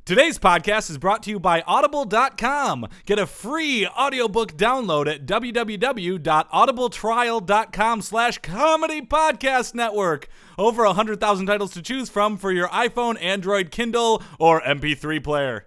Today's podcast is brought to you by Audible.com. Get a free audiobook download at www.audibletrial.com/comedy podcast network. Over 100,000 titles to choose from for your iPhone, Android, Kindle, or MP3 player.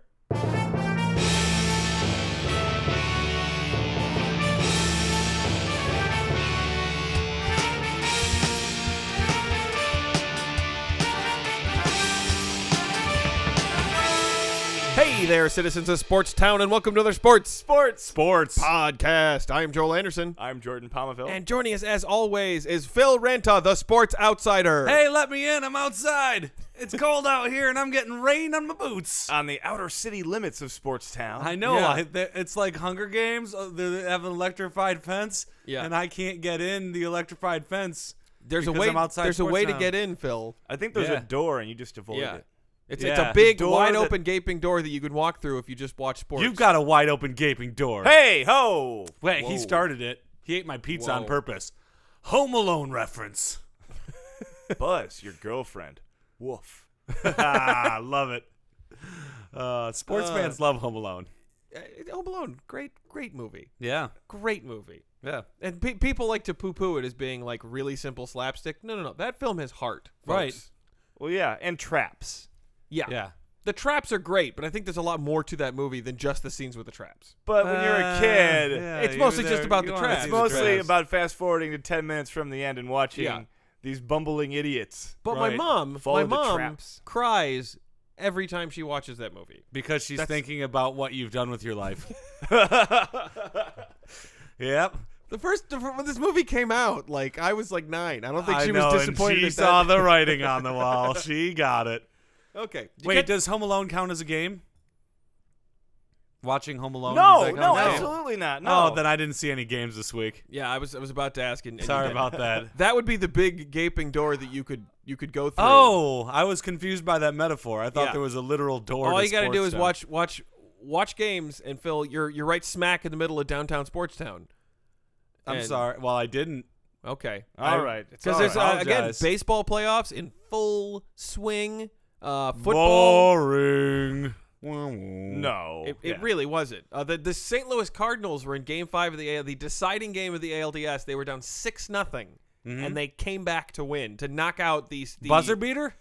Hey there, citizens of Sports Town, and welcome to another Sports podcast. I'm Joel Anderson. I'm Jordan Pomaville. And joining us, as always, is Phil Ranta, the Sports Outsider. Hey, let me in. I'm outside. It's cold out here, and I'm getting rain on my boots. On the outer city limits of Sports Town. I know. Yeah. It's like Hunger Games. They have an electrified fence, and I can't get in the electrified fence. There's a because way. I'm outside There's a Sports way to Town. get in, Phil. I think there's a door, and you just avoid it. It's Yeah. a big, The door wide that- open, gaping door that you could walk through if you just watch sports. You've got a wide open, gaping door. Hey, ho! Wait, Whoa. he started it. He ate my pizza on Whoa. purpose. Home Alone reference. Buzz, your girlfriend. Woof. I love it. Sports fans love Home Alone. Home Alone, great movie. Yeah. Great movie. Yeah. And people like to poo-poo it as being like really simple slapstick. No. That film has heart, folks. Right. Well, yeah, and traps. Yeah. Yeah. The traps are great, but I think there's a lot more to that movie than just the scenes with the traps. But when you're a kid, it's mostly just about the traps. it's see mostly about fast-forwarding to 10 minutes from the end and watching Yeah. these bumbling idiots. But Right. my Follow the mom traps. cries every time she watches that movie. Because she's That's- thinking about what you've done with your life. Yep. When this movie came out, like I was like 9. I don't think I she know, was disappointed. and she at saw that. the writing on the wall. She got it. Okay. Did you Wait, get- does Home Alone count as a game? Watching Home Alone? No, does that no, count as a game? absolutely not. No. Oh, then I didn't see any games this week. Yeah, I was about to ask. And Sorry you did. about that. That would be the big gaping door that you could go through. Oh, I was confused by that metaphor. I thought Yeah. there was a literal door. All to you got to do is Sportstown. watch games, and Phil, you're right smack in the middle of downtown Sportstown. I'm And- sorry. Well, I didn't. Okay. All right. It's Because all there's right. again Apologize. baseball playoffs in full swing. Football. Boring. No. It really wasn't. The St. Louis Cardinals were in Game 5 of the deciding game of the ALDS. They were down 6-0, and they came back to win to knock out the Buzzer beater?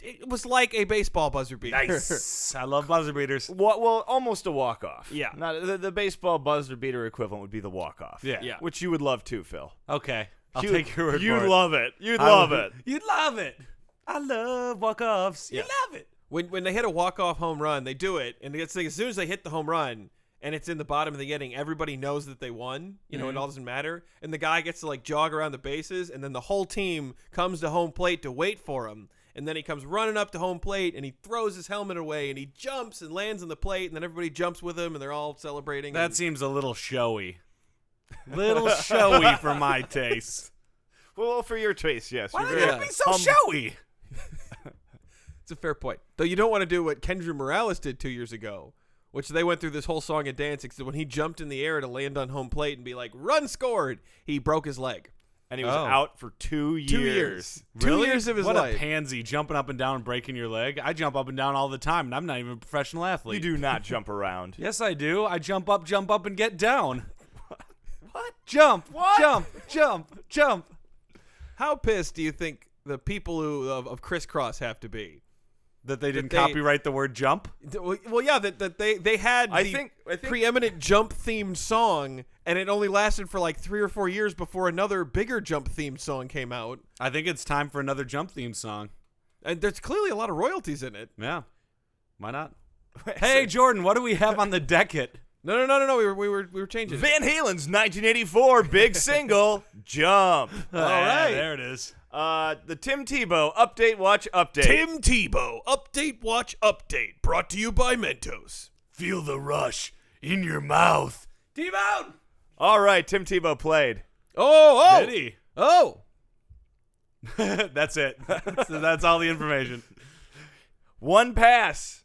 It was like a baseball buzzer beater. Nice. I love buzzer beaters. Well, almost a walk-off. Yeah. Not, the baseball buzzer beater equivalent would be the walk-off. Yeah. Yeah. Which you would love too, Phil. Okay. I'll You- take your word You'd for it. love it. You'd I love would- it. You'd love it. I love walk-offs. Yeah. You love it. When they hit a walk-off home run, they do it, and it's like, as soon as they hit the home run and it's in the bottom of the inning, everybody knows that they won. You know, it all doesn't matter. And the guy gets to like jog around the bases, and then the whole team comes to home plate to wait for him. And then he comes running up to home plate, and he throws his helmet away, and he jumps and lands on the plate, and then everybody jumps with him, and they're all celebrating. That and- seems a little showy. Little showy for my taste. Well, for your taste, yes. Why You're did very it be so showy? It's a fair point. Though you don't want to do what Kendra Morales did 2 years ago, which they went through this whole song and dance, except when he jumped in the air to land on home plate and be like, run scored, he broke his leg. And he was Oh. out for 2 years. 2 years. Really? 2 years of his what life. a pansy, jumping up and down and breaking your leg. I jump up and down all the time, and I'm not even a professional athlete. You do not jump around. Yes, I do. I jump up, and get down. What? Jump, What? jump. How pissed do you think the people who of Crisscross have to be? That they didn't they- copyright the word jump? Well, yeah, that they had I the think- preeminent jump-themed song, and it only lasted for like 3 or 4 years before another bigger jump-themed song came out. I think it's time for another jump theme song. And there's clearly a lot of royalties in it. Yeah. Why not? Hey, Jordan, what do we have on the decket? No. We were changing. Van Halen's 1984 big single, Jump. All right. There it is. The Tim Tebow Update Watch Update. Tim Tebow Update Watch Update, brought to you by Mentos. Feel the rush in your mouth. T-Bone! All right, Tim Tebow played. Oh! Did he? Oh! That's it. That's all the information. One pass.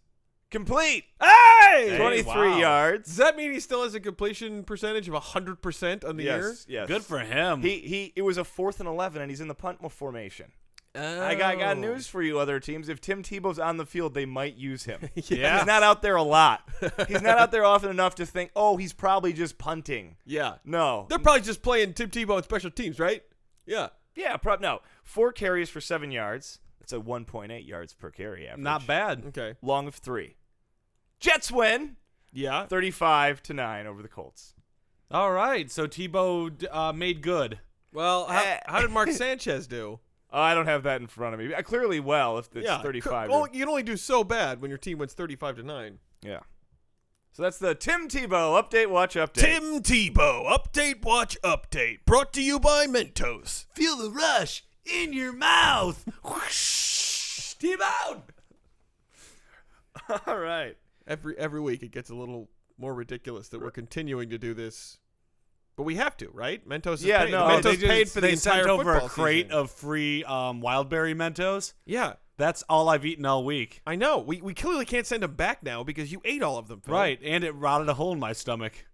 Complete. Hey! 23 wow. yards. Does that mean he still has a completion percentage of 100% on the year? Yes. Good for him. It was a 4th and 11, and he's in the punt formation. I got news for you, other teams. If Tim Tebow's on the field, they might use him. Yeah. He's not out there a lot. He's not out there often enough to think, oh, he's probably just punting. Yeah. No. They're probably just playing Tim Tebow on special teams, right? Yeah. Yeah, no. 4 carries for 7 yards. That's a 1.8 yards per carry average. Not bad. Okay. Long of 3. Jets win. Yeah. 35-9 over the Colts. All right, so Tebow made good. Well, how did Mark Sanchez do? I don't have that in front of me. Clearly well if it's 35. Well, you can only do so bad when your team wins 35-9. Yeah. So that's the Tim Tebow Update Watch Update. Tim Tebow Update Watch Update, brought to you by Mentos. Feel the rush in your mouth. Whoosh, Tebow. All right. Every week it gets a little more ridiculous that we're continuing to do this. But we have to, right? Mentos is paid. no, Mentos paid for the they entire sent over a football crate season. of free Wildberry Mentos. Yeah, That's all I've eaten all week. I know. We clearly can't send them back now because you ate all of them, Phil. Right, and it rotted a hole in my stomach.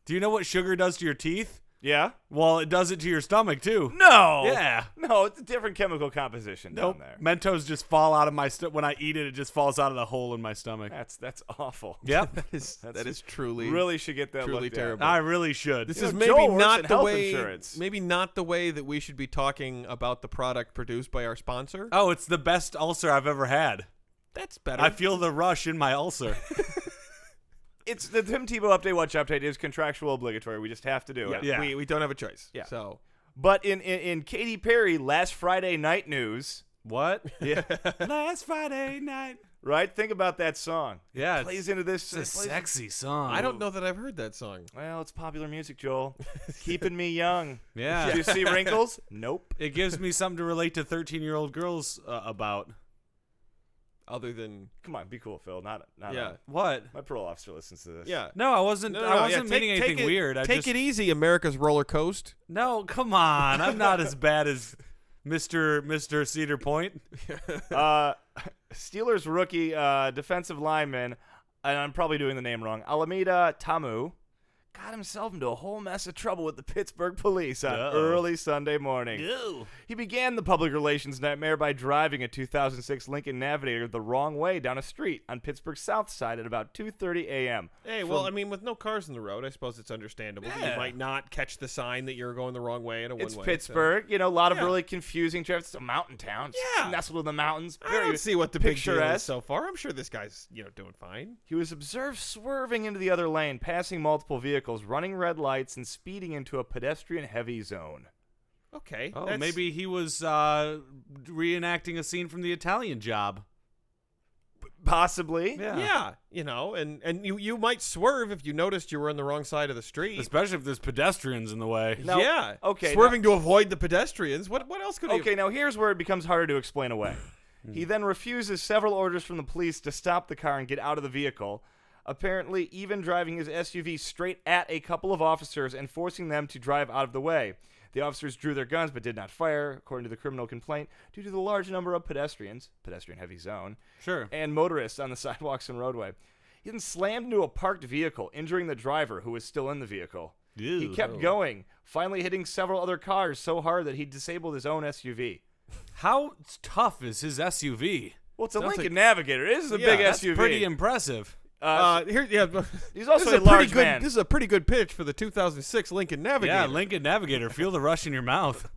Do you know what sugar does to your teeth? Yeah? Well, it does it to your stomach, too. No. Yeah. No, it's a different chemical composition Nope. down there. Mentos just fall out of my stomach. When I eat it, it just falls out of the hole in my stomach. That's awful. Yep. That is truly Really should get that truly looked at. terrible. I really should. This You is know, maybe Joel works not in the health way. insurance. Maybe not the way that we should be talking about the product produced by our sponsor. Oh, it's the best ulcer I've ever had. That's better. I feel the rush in my ulcer. It's the Tim Tebow Update Watch Update is contractual obligatory. We just have to do it. Yeah. We don't have a choice. Yeah. So But in Katy Perry last Friday night news, What? yeah, Last Friday night. right? Think about that song. Yeah, It plays into this. it's a it plays- sexy song. I don't know that I've heard that song. Well, it's popular music, Joel. Keeping me young. Yeah. Did you see Wrinkles? Nope. It gives me something to relate to 13-year-old girls about. Other than Come on, be cool, Phil. Not yeah. What? My parole officer listens to this. Yeah. No, I wasn't. No, I yeah, wasn't meaning anything take it, weird. I take just, it easy, America's roller coast. No, come on. I'm not as bad as Mr. Cedar Point. Steelers rookie defensive lineman, and I'm probably doing the name wrong, Alameda Ta'amu, got himself into a whole mess of trouble with the Pittsburgh police on early Sunday morning. Ew. He began the public relations nightmare by driving a 2006 Lincoln Navigator the wrong way down a street on Pittsburgh's south side at about 2:30 a.m. Hey, well, I mean, with no cars in the road, I suppose it's understandable. that Yeah. You might not catch the sign that you're going the wrong way in a It's one-way. Pittsburgh, a lot of Yeah. really confusing traffic. It's a mountain town. It's Yeah. nestled in the mountains. I don't see what the big deal is picturesque. so far. I'm sure this guy's, doing fine. He was observed swerving into the other lane, passing multiple vehicles, running red lights, and speeding into a pedestrian-heavy zone. Okay. Oh, that's- maybe he was reenacting a scene from the Italian Job. Possibly. Yeah, and you might swerve if you noticed you were on the wrong side of the street. Especially if there's pedestrians in the way. Now- yeah. okay, Swerving to avoid the pedestrians. What else could he? Okay, now here's where it becomes harder to explain away. He then refuses several orders from the police to stop the car and get out of the vehicle, apparently even driving his SUV straight at a couple of officers and forcing them to drive out of the way. The officers drew their guns but did not fire, according to the criminal complaint, due to the large number of pedestrians, pedestrian-heavy zone, Sure. and motorists on the sidewalks and roadway. He then slammed into a parked vehicle, injuring the driver, who was still in the vehicle. He Ew. kept going, finally hitting several other cars so hard that he disabled his own SUV. How tough is his SUV? Well, it's a Sounds Lincoln Navigator. It is a Yeah, big That's SUV. pretty impressive. Here, yeah. He's also this is a large pretty good. man. This is a pretty good pitch for the 2006 Lincoln Navigator. Yeah, Lincoln Navigator. Feel the rush in your mouth.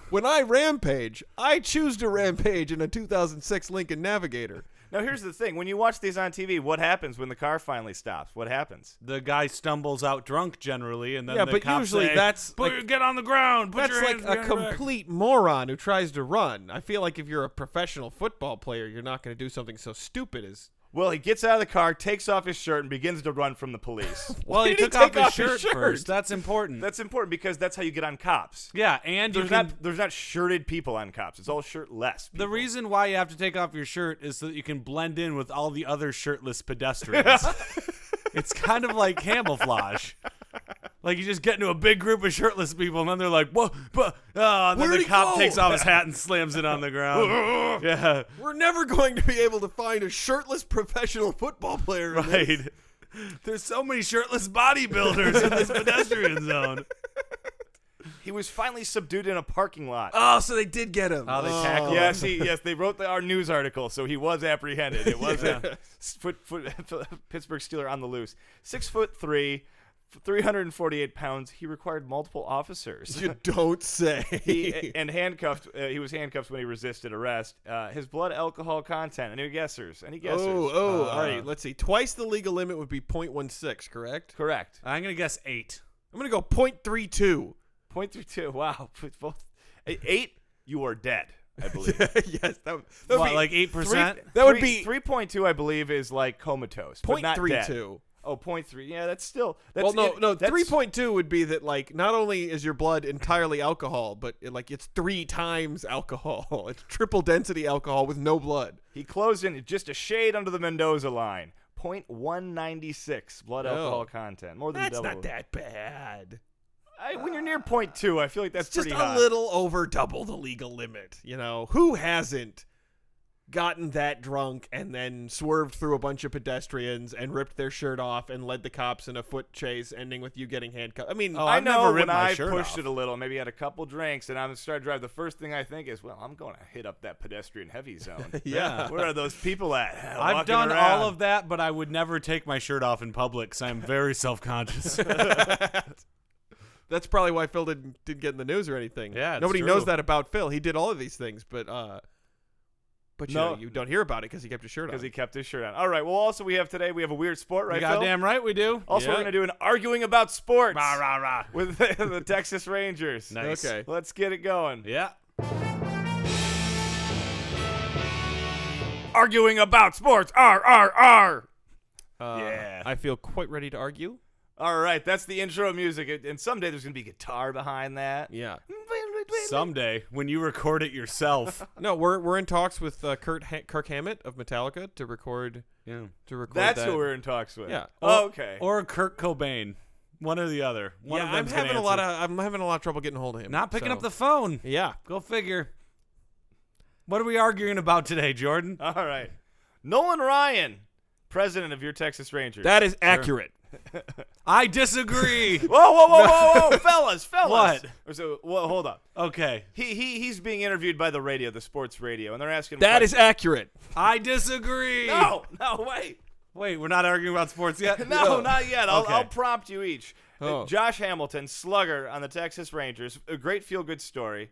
When I rampage, I choose to rampage in a 2006 Lincoln Navigator. Now, here's the thing. When you watch these on TV, what happens when the car finally stops? What happens? The guy stumbles out drunk generally, and then Yeah, the but cops usually say, that's get on the ground. Put That's your like hands a behind your back." complete moron who tries to run. I feel like if you're a professional football player, you're not going to do something so stupid as. Well, he gets out of the car, takes off his shirt, and begins to run from the police. Well, Why he did took off take his shirt first. That's important. That's important because that's how you get on cops. Yeah, and you can. There's not shirted people on cops. It's all shirtless people. The reason why you have to take off your shirt is so that you can blend in with all the other shirtless pedestrians. It's kind of like camouflage. Like you just get into a big group of shirtless people, and then they're like, "Whoa!" And then Where'd the he cop go? takes off his hat and slams it on the ground. Yeah, We're never going to be able to find a shirtless professional football player. in this. right. There's so many shirtless bodybuilders in this pedestrian zone. He was finally subdued in a parking lot. Oh, so they did get him. Oh, they tackled Yes, they wrote our news article, so he was apprehended. It was a Pittsburgh Steeler on the loose. 6'3", 348 pounds. He required multiple officers. You don't say. He handcuffed. He was handcuffed when he resisted arrest. His blood alcohol content. Any guessers? All right. Let's see. Twice the legal limit would be 0.16, correct? Correct. I'm gonna guess 8. I'm gonna go 0.32. 0.32. Wow. Both 8. You are dead. I believe. Yes. That would What, be like 8%? That would be 3.2. I believe is like comatose, but not dead. 0.32. Oh, 0.3. Yeah, that's still. That's, Well, no. that's- 3.2 would be that like not only is your blood entirely alcohol, but it's 3 times alcohol. It's triple density alcohol with no blood. He closed in just a shade under the Mendoza line. 0.196 blood alcohol content. More than That's double. not that bad. When you're near 0.2, I feel like that's It's just pretty a high. little over double the legal limit. Who hasn't gotten that drunk and then swerved through a bunch of pedestrians and ripped their shirt off and led the cops in a foot chase, ending with you getting handcuffed? I mean, I I've know never ripped when my I shirt pushed off. it a little, maybe had a couple drinks, and I'm starting to drive. The first thing I think is, well, I'm going to hit up that pedestrian heavy zone. Yeah. Where are those people at? I've Walking done around. all of that, but I would never take my shirt off in public because I'm very self-conscious. That's probably why Phil didn't get in the news or anything. Yeah, it's nobody true. knows that about Phil. He did all of these things, but No. you don't hear about it because he kept his shirt on. Because he kept his shirt on. All right. Well, also we have a weird sport, right, Phil? Goddamn right we do. Also, Yeah. we're going to do an arguing about sports Rah, rah, rah. with the Texas Rangers. Nice. Okay. Let's get it going. Yeah. Arguing about sports. R. Yeah. I feel quite ready to argue. All right. That's the intro music. And someday there's going to be guitar behind that. Yeah. Someday, when you record it yourself. No, we're in talks with Kirk Hammett of Metallica to record Yeah. That's that. who we're in talks with. Yeah. Oh, okay. Or Kurt Cobain. One or the other. One Yeah, of them's I'm gonna having a answer. lot of trouble getting hold of him. Not picking so. up the phone. Yeah. Go figure. What are we arguing about today, Jordan? All right. Nolan Ryan, president of your Texas Rangers. That is accurate. I disagree. Whoa, fellas. What? So, hold up. Okay. He's being interviewed by the radio, the sports radio, and they're asking him That is questions. accurate. I disagree. No, wait. Wait, we're not arguing about sports yet? No, not yet. Okay. I'll prompt you each. Oh. Josh Hamilton, slugger on the Texas Rangers, a great feel-good story.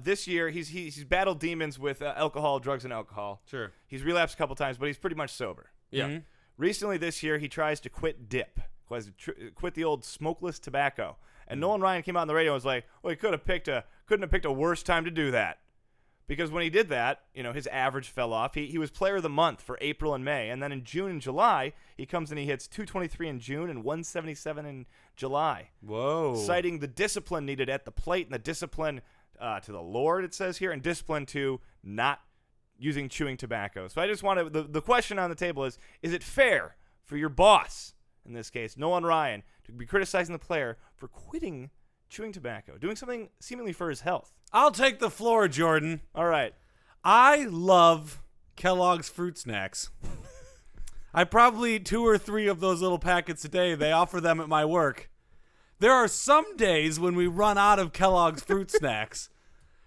This year, he's battled demons with alcohol, drugs, and alcohol. Sure. He's relapsed a couple times, but he's pretty much sober. Yeah. Mhm. Recently this year, he tries to quit dip, quit the old smokeless tobacco. And Nolan Ryan came out on the radio and was like, well, he couldn't have picked a worse time to do that. Because when he did that, his average fell off. He was player of the month for April and May. And then in June and July, he comes and he hits 223 in June and 177 in July. Whoa. Citing the discipline needed at the plate and the discipline to the Lord, it says here, and discipline to not using chewing tobacco. So I just want to, the question on the table is it fair for your boss, in this case, Nolan Ryan, to be criticizing the player for quitting chewing tobacco, doing something seemingly for his health? I'll take the floor, Jordan. All right. I love Kellogg's fruit snacks. I probably eat 2 or 3 of those little packets a day. They offer them at my work. There are some days when we run out of Kellogg's fruit snacks,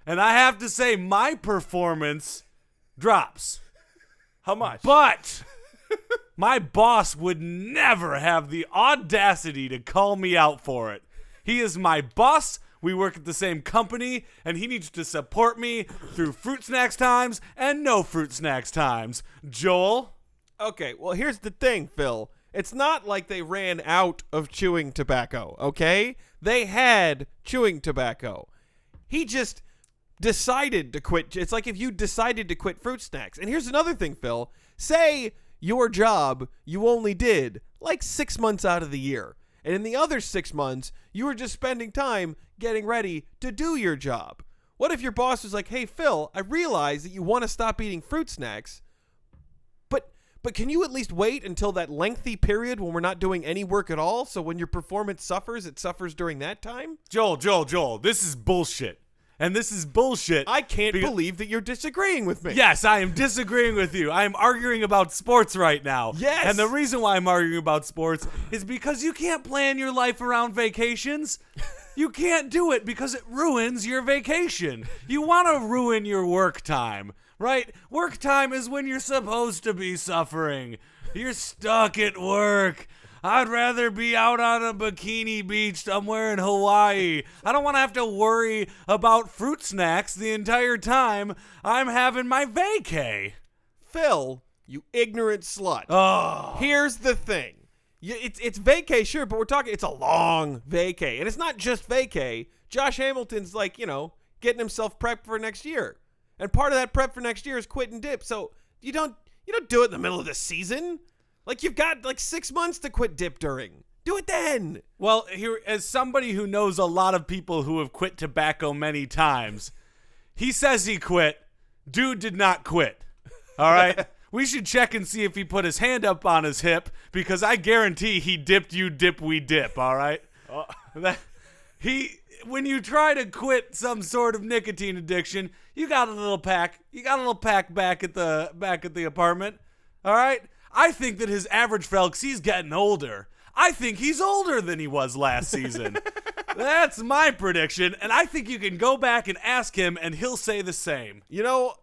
and I have to say my performance drops. How much? But my boss would never have the audacity to call me out for it. He is my boss. We work at the same company, and he needs to support me through fruit snacks times and no fruit snacks times. Joel? Okay, well, here's the thing, Phil. It's not like they ran out of chewing tobacco, okay? They had chewing tobacco. He just decided to quit. It's like if you decided to quit fruit snacks. And here's another thing, Phil. Say your job you only did like 6 months out of the year. And in the other 6 months, you were just spending time getting ready to do your job. What if your boss was like, hey, Phil, I realize that you want to stop eating fruit snacks, but can you at least wait until that lengthy period when we're not doing any work at all? So when your performance suffers, it suffers during that time? Joel, this is bullshit. And this is bullshit. I can't believe that you're disagreeing with me. Yes, I am disagreeing with you. I am arguing about sports right now. Yes. And the reason why I'm arguing about sports is because you can't plan your life around vacations. You can't do it because it ruins your vacation. You want to ruin your work time, right? Work time is when you're supposed to be suffering. You're stuck at work. I'd rather be out on a bikini beach somewhere in Hawaii. I don't want to have to worry about fruit snacks the entire time I'm having my vacay. Phil, you ignorant slut. Oh. Here's the thing. It's vacay, sure, but we're talking, it's a long vacay. And it's not just vacay. Josh Hamilton's like, getting himself prepped for next year. And part of that prep for next year is quit and dip. So you don't do it in the middle of the season. Like, you've got 6 months to quit dip during. Do it then. Well, here, as somebody who knows a lot of people who have quit tobacco many times, he says he quit. Dude did not quit. All right? We should check and see if he put his hand up on his hip, because I guarantee he dipped, you dip, we dip, all right? When you try to quit some sort of nicotine addiction, you got a little pack. You got a little pack back at the apartment, all right? I think that his average Felks, he's getting older. I think he's older than he was last season. That's my prediction, and I think you can go back and ask him, and he'll say the same.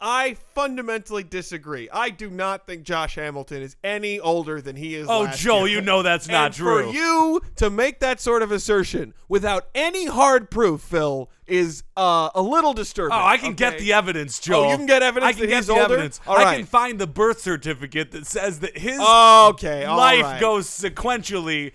I fundamentally disagree. I do not think Josh Hamilton is any older than he is last Joel, year. you know that's not true. For you to make that sort of assertion without any hard proof, Phil, is a little disturbing. Oh, I can get the evidence, Joel. Oh, you can get evidence that he's older? Evidence. All I right. can find the birth certificate that says that his life goes sequentially,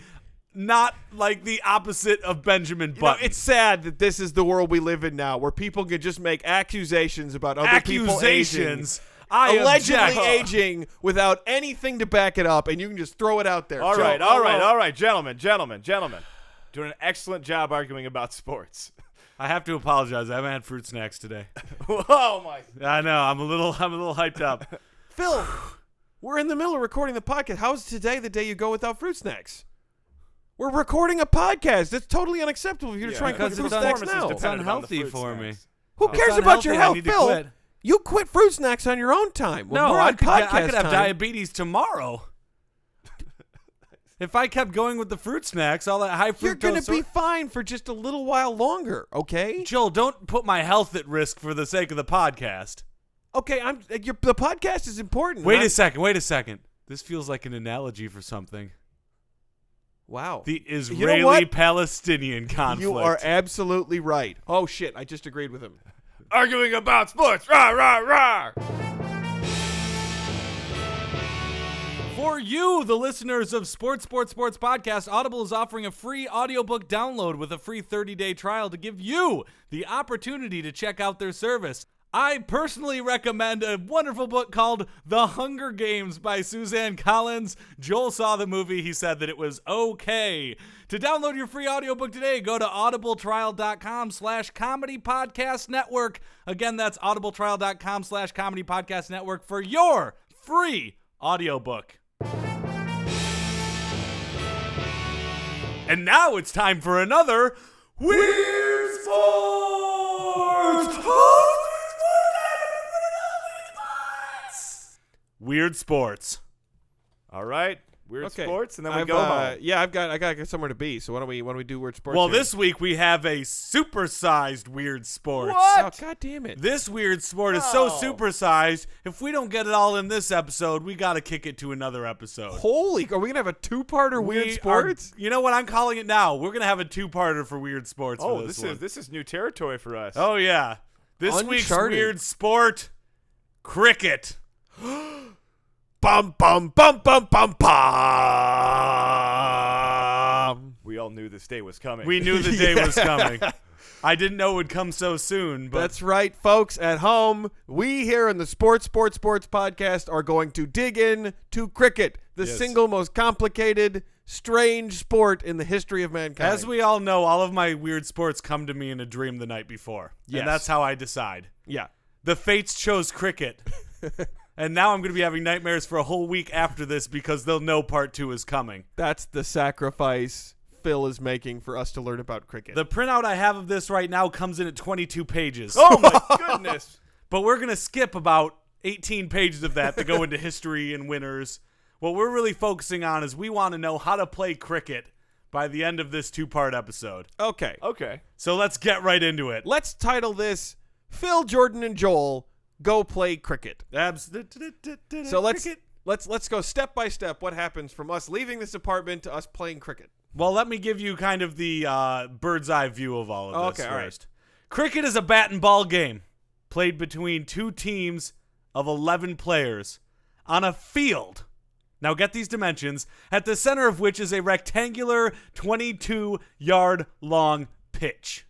not like the opposite of Benjamin Button. It's sad that this is the world we live in now, where people can just make accusations about other people aging. Allegedly aging without anything to back it up, and you can just throw it out there. All right, gentlemen. Doing an excellent job arguing about sports. I have to apologize. I haven't had fruit snacks today. Oh my! I know. I'm a little hyped up. Phil, we're in the middle of recording the podcast. How's today the day you go without fruit snacks? We're recording a podcast. That's totally unacceptable for you to try and quit fruit snacks now. It's unhealthy for me. Who cares about your health, Phil? Quit. You quit fruit snacks on your own time. No, I could have time. diabetes tomorrow. If I kept going with the fruit snacks, all that high fructose... You're going to be fine for just a little while longer, okay? Joel, don't put my health at risk for the sake of the podcast. Okay, the podcast is important. Wait a second. This feels like an analogy for something. Wow. The Israeli-Palestinian conflict. You are absolutely right. Oh, shit, I just agreed with him. Arguing about sports. Rah, rah, rah. For you, the listeners of Sports Podcast, Audible is offering a free audiobook download with a free 30-day trial to give you the opportunity to check out their service. I personally recommend a wonderful book called The Hunger Games by Suzanne Collins. Joel saw the movie. He said that it was okay. To download your free audiobook today, go to audibletrial.com/comedy podcast network. Again, that's audibletrial.com/comedy podcast network for your free audiobook. And now it's time for another Weird Sports! Weird Sports. All right. Weird Okay. sports, and then we go home. Yeah, I got somewhere to be. So why don't we do weird sports? Well, here? this week we have a supersized Weird Sports. Oh, God damn it! This Weird Sport is so supersized, if we don't get it all in this episode, we got to kick it to another episode. Holy, are we gonna have a two-parter Weird Sports? You know what? I'm calling it now. We're gonna have a two-parter for Weird Sports. Oh, for this is new territory for us. Oh yeah, this week's Weird Sport: cricket. Bum bum bum bum bum bum. We all knew this day was coming. We knew the day was coming. I didn't know it would come so soon. But that's right, folks at home. We here in the Sports podcast are going to dig in to cricket, the single most complicated, strange sport in the history of mankind. As we all know, all of my weird sports come to me in a dream the night before. Yes. And that's how I decide. Yeah. The fates chose cricket. And now I'm going to be having nightmares for a whole week after this because they'll know part 2 is coming. That's the sacrifice Phil is making for us to learn about cricket. The printout I have of this right now comes in at 22 pages. Oh, my goodness. But we're going to skip about 18 pages of that to go into history and winners. What we're really focusing on is we want to know how to play cricket by the end of this 2-part episode. Okay. Okay. So let's get right into it. Let's title this Phil, Jordan, and Joel Go Play Cricket. So let's go step by step. What happens from us leaving this apartment to us playing cricket? Well, let me give you kind of the bird's eye view of all of this Okay, all right. first. Cricket is a bat and ball game played between 2 teams of 11 players on a field. Now get these dimensions, at the center of which is a rectangular 22-yard-long pitch.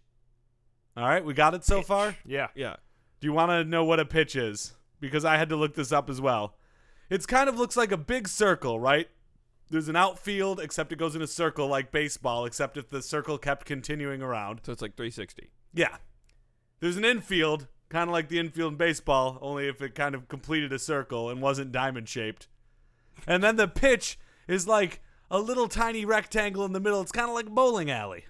All right, we got it so far? Yeah. Yeah. Do you want to know what a pitch is? Because I had to look this up as well. It kind of looks like a big circle, right? There's an outfield, except it goes in a circle like baseball, except if the circle kept continuing around. So it's like 360. Yeah. There's an infield, kind of like the infield in baseball, only if it kind of completed a circle and wasn't diamond-shaped. And then the pitch is like a little tiny rectangle in the middle. It's kind of like a bowling alley.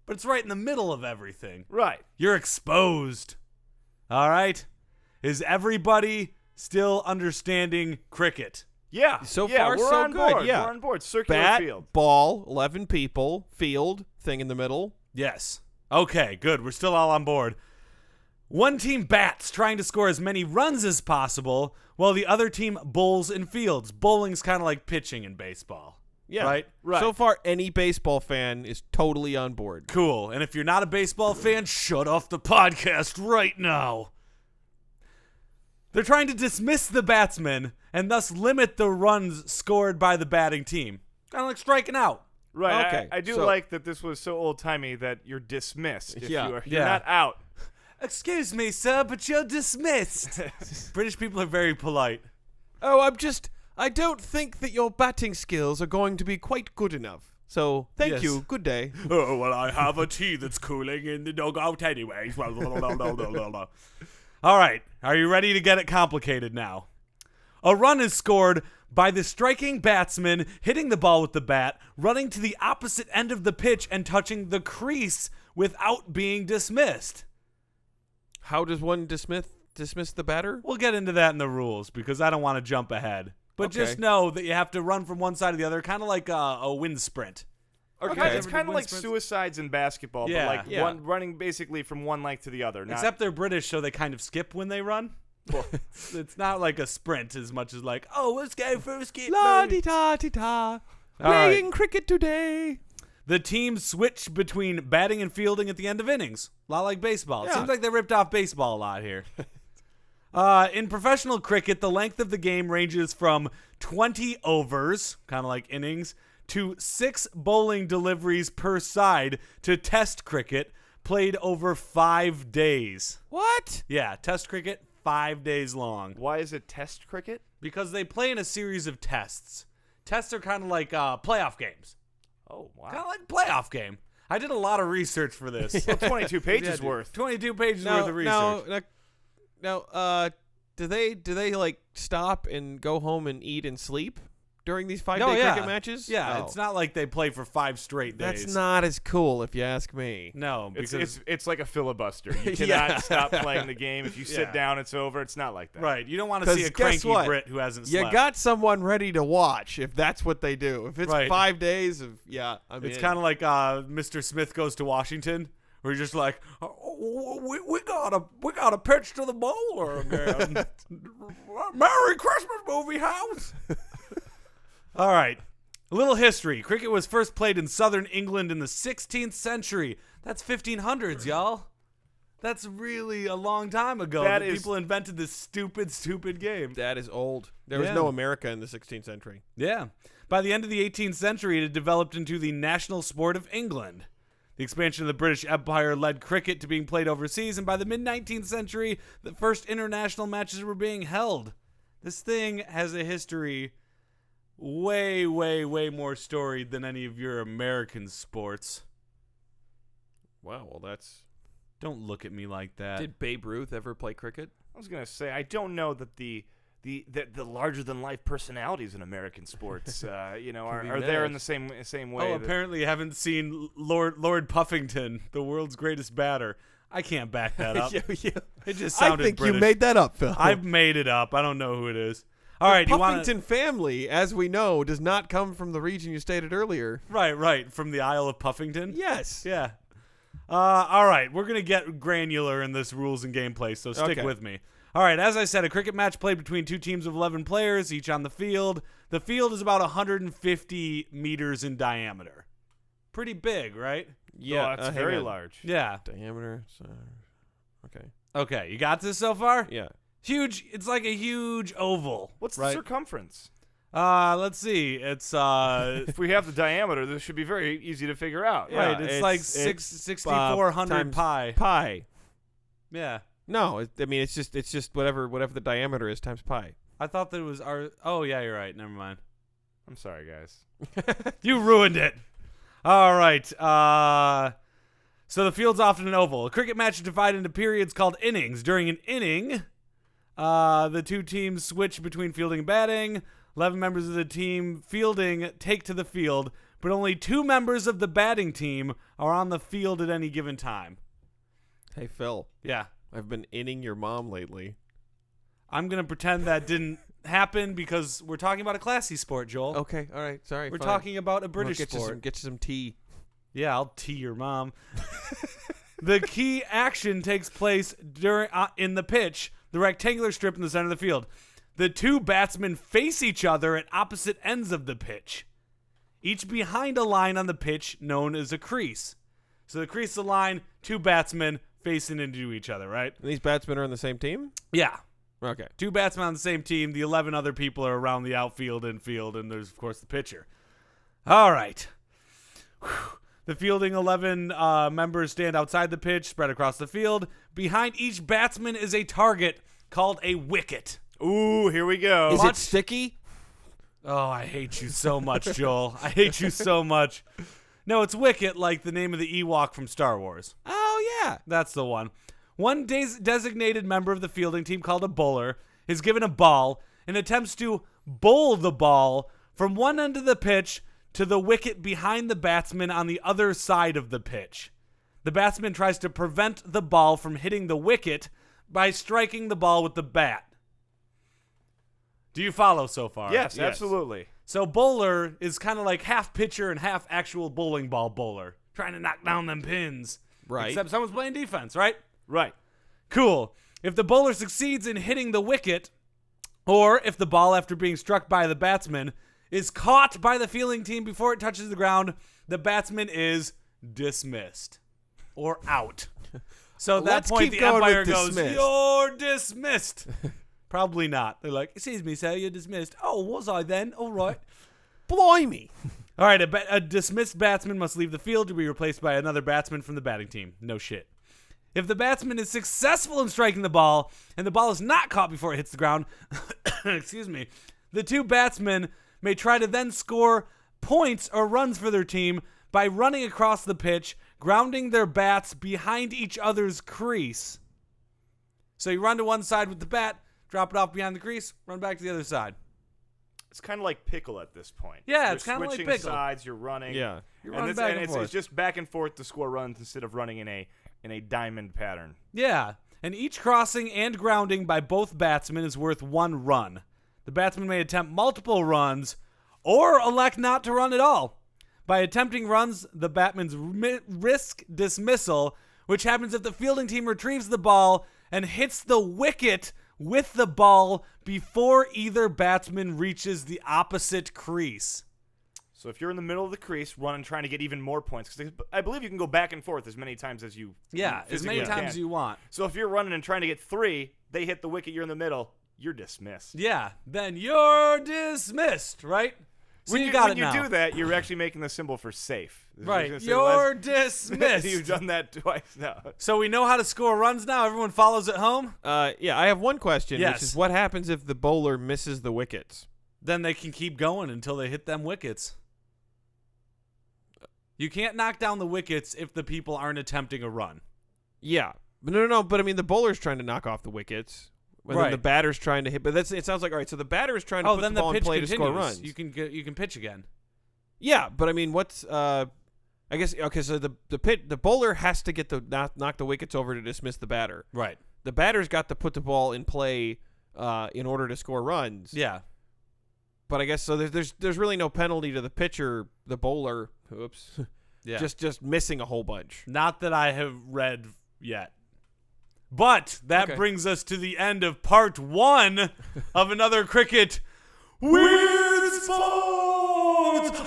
But it's right in the middle of everything. Right. You're exposed. All right? Is everybody still understanding cricket? Yeah. So yeah, far, we're so on good. board. Yeah. We're on board. Circular Bat, field. ball, 11 people, field, thing in the middle. Yes. Okay, good. We're still all on board. One team bats, trying to score as many runs as possible, while the other team bowls and fields. Bowling's kind of like pitching in baseball. Yeah. Right? Right. So far, any baseball fan is totally on board. Cool. And if you're not a baseball fan, shut off the podcast right now. They're trying to dismiss the batsman and thus limit the runs scored by the batting team. Kind of like striking out. Right. Okay, I do so- like that this was so old-timey that you're dismissed. If Yeah. you're Yeah. not out. Excuse me, sir, but you're dismissed. British people are very polite. Oh, I don't think that your batting skills are going to be quite good enough. So, thank Yes. you. Good day. Oh, well, I have a tea that's cooling in the dugout anyways. All right. Are you ready to get it complicated now? A run is scored by the striking batsman hitting the ball with the bat, running to the opposite end of the pitch and touching the crease without being dismissed. How does one dismiss the batter? We'll get into that in the rules because I don't want to jump ahead. But Okay. just know that you have to run from one side to the other, kind of like a wind sprint. Okay. It's Ever kind did of like wind sprints? suicides in basketball, Yeah. but like Yeah. one running basically from one leg to the other. Not, Except they're British, so they kind of skip when they run. It's not like a sprint as much as like, oh, let's go for a skip. La baby. di da di da. All Playing right. cricket today. The teams switch between batting and fielding at the end of innings. A lot like baseball. It Yeah. seems like they ripped off baseball a lot here. In professional cricket, the length of the game ranges from 20 overs, kind of like innings, to 6 bowling deliveries per side to test cricket, played over 5 days. What? Yeah, test cricket, 5 days long. Why is it test cricket? Because they play in a series of tests. Tests are kind of like playoff games. Oh, wow. Kind of like playoff game. I did a lot of research for this. Well, 22 pages Yeah, dude. worth. 22 pages worth of research. Now, do they like stop and go home and eat and sleep during these 5-day cricket matches? Yeah, Oh. it's not like they play for 5 straight days. That's not as cool, if you ask me. No, because It's like a filibuster. You cannot Yeah. stop playing the game. If you Yeah. sit down, it's over. It's not like that. right, you don't want to 'Cause see a guess cranky what? Brit who hasn't You slept. got someone ready to watch if that's what they do. If it's Right. 5 days of I mean, It's kind of like Mr. Smith Goes to Washington, where you're just like, oh, we got a pitch to the bowler again. Merry Christmas, movie house. All right. A little history. Cricket was first played in southern England in the 16th century. That's 1500s, y'all. That's really a long time ago That that is- people invented this stupid game. that is old. There was Yeah. no America in the 16th century. Yeah. By the end of the 18th century, it had developed into the national sport of England. The expansion of the British Empire led cricket to being played overseas, and by the mid-19th century, the first international matches were being held. This thing has a history way more storied than any of your American sports. Wow, well that's... Don't look at me like that. Did Babe Ruth ever play cricket? I was gonna say I don't know that the larger than life personalities in American sports, are be there in mad. the same way. Oh, apparently you haven't seen Lord Puffington, the world's greatest batter. I can't back that up. yeah. It just sounded I think British. you made that up, Phil. I've made it up. I don't know who it is. All right, you Puffington want family, as we know, does not come from the region you stated earlier. right from the Isle of Puffington. Yes. Yeah. All right, we're gonna get granular in this rules and gameplay, so stick Okay. with me. All right, as I said, a cricket match played between two teams of 11 players, each on the field. The field is about 150 meters in diameter. Pretty big, right? Yeah, it's hang very on. large. Yeah. Diameter. Okay. Okay, you got this so far? Yeah. Huge. It's like a huge oval. What's the right? circumference? Let's see. It's If we have the diameter, this should be very easy to figure out. Yeah, right. It's like 6,400 times pi. Pi. Yeah. No, it's just whatever the diameter is times pi. I thought that it was our. Oh yeah, you're right. Never mind. I'm sorry, guys. You ruined it. All right. So the field's often an oval. A cricket match is divided into periods called innings. During an inning, the two teams switch between fielding and batting. 11 members of the team fielding take to the field, but only 2 members of the batting team are on the field at any given time. Hey Phil, Yeah. I've been inning your mom lately. I'm going to pretend that didn't happen because we're talking about a classy sport, Joel. Okay, all right, sorry. We're fine. talking about a British Get sport. you some tea. Yeah, I'll tee your mom. The key action takes place during in the pitch, the rectangular strip in the center of the field. The 2 batsmen face each other at opposite ends of the pitch, each behind a line on the pitch known as a crease. So the crease is the line, 2 batsmen facing into each other, right? And these batsmen are on the same team? Yeah. Okay. 2 batsmen on the same team. The 11 other people are around the outfield and field, and there's, of course, the pitcher. All right. Whew. The fielding 11 members stand outside the pitch, spread across the field. Behind each batsman is a target called a wicket. Ooh, here we go. Is it sticky? Oh, I hate you so much, Joel. I hate you so much. No, it's Wicket, like the name of the Ewok from Star Wars. Oh, yeah. That's the one. One designated member of the fielding team, called a bowler, is given a ball and attempts to bowl the ball from one end of the pitch to the wicket behind the batsman on the other side of the pitch. The batsman tries to prevent the ball from hitting the wicket by striking the ball with the bat. Do you follow so far? Yes, absolutely. So bowler is kind of like half pitcher and half actual bowling ball bowler, trying to knock down them pins. Right. Except someone's playing defense, right? Right. Cool. If the bowler succeeds in hitting the wicket, or if the ball, after being struck by the batsman, is caught by the fielding team before it touches the ground, the batsman is dismissed or out. So at that Let's point, keep the going umpire with goes, dismissed. "You're dismissed." Probably not. They're like, "Excuse me, sir, you're dismissed." "Oh, was I then? All right." Blimey. All right, a dismissed batsman must leave the field to be replaced by another batsman from the batting team. No shit. If the batsman is successful in striking the ball and the ball is not caught before it hits the ground, excuse me, the 2 batsmen may try to then score points or runs for their team by running across the pitch, grounding their bats behind each other's crease. So you run to one side with the bat, drop it off behind the crease, run back to the other side. It's kind of like pickle at this point. Yeah, You're it's kinda like switching pickle. sides. You're running. Yeah. You're And running it's, back and and it's, forth. it's just back and forth to score runs instead of running in a diamond pattern. Yeah, and each crossing and grounding by both batsmen is worth 1 run. The batsman may attempt multiple runs or elect not to run at all. By attempting runs, the batsman's risk dismissal, which happens if the fielding team retrieves the ball and hits the wicket with the ball before either batsman reaches the opposite crease. So if you're in the middle of the crease, running, trying to get even more points, because I believe you can go back and forth as many times as you Yeah, as many physically times as can. you want. So if you're running and trying to get 3, they hit the wicket, you're in the middle, you're dismissed. Yeah, then you're dismissed, right? So you got when it now. you do that, you're actually making the symbol for safe. Right, You're you're dismissed. You've done that twice now. So we know how to score runs now. Everyone follows at home. Yeah, I have one question, Yes. which is what happens if the bowler misses the wickets? Then they can keep going until they hit them wickets. You can't knock down the wickets if the people aren't attempting a run. Yeah. But no. But I mean, the bowler's trying to knock off the wickets. And then Right. the batter's trying to hit. But it sounds like, all right, so the batter is trying to Oh, put then the ball the in pitch play continues. to score runs. You can pitch again. Yeah, but I mean, what's I guess okay. So the bowler has to get knock the wickets over to dismiss the batter. Right. The batter's got to put the ball in play in order to score runs. Yeah. But I guess so. There's really no penalty to the pitcher, the bowler. Oops. Yeah. Just missing a whole bunch. Not that I have read yet. But that Okay. brings us to the end of part 1 of another cricket Weird Sports.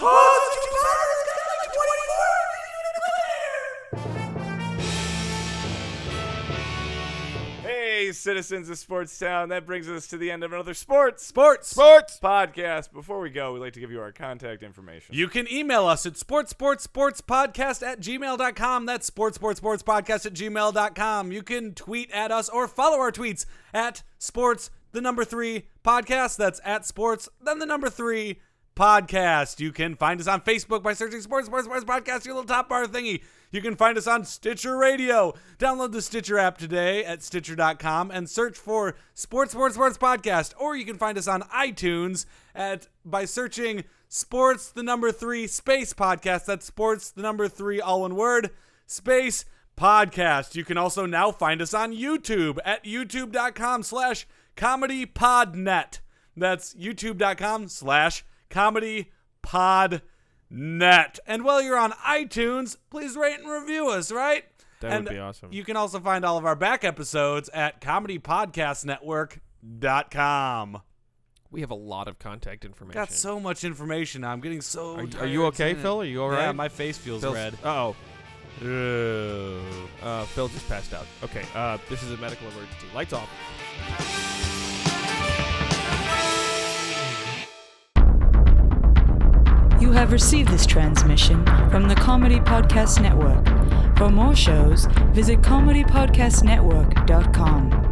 Hey, citizens of Sports Town, that brings us to the end of another sports podcast. Before we go, we'd like to give you our contact information. You can email us at sportspodcast@gmail.com. That's sportspodcast@gmail.com. You can tweet at us or follow our tweets at sports3podcast. That's at sports, then the number 3 podcast. You can find us on Facebook by searching Sports Podcast, your little top bar thingy. You can find us on Stitcher Radio. Download the Stitcher app today at Stitcher.com and search for Sports Podcast. Or you can find us on iTunes by searching Sports the number 3 space podcast. That's Sports the number 3 all one word space podcast. You can also now find us on YouTube at youtube.com/comedypodnet. That's youtube.com/comedypodnet. And while you're on iTunes, please rate and review us, right? That would be awesome. You can also find all of our back episodes at comedypodcastnetwork.com. We have a lot of contact information. Got so much information now. I'm getting so tired. Are you okay, saying it. Phil? Are you all right? Yeah, my face feels red. Uh-oh. Ew. Phil just passed out. Okay, this is a medical emergency. Lights off. You have received this transmission from the Comedy Podcast Network. For more shows, visit comedypodcastnetwork.com.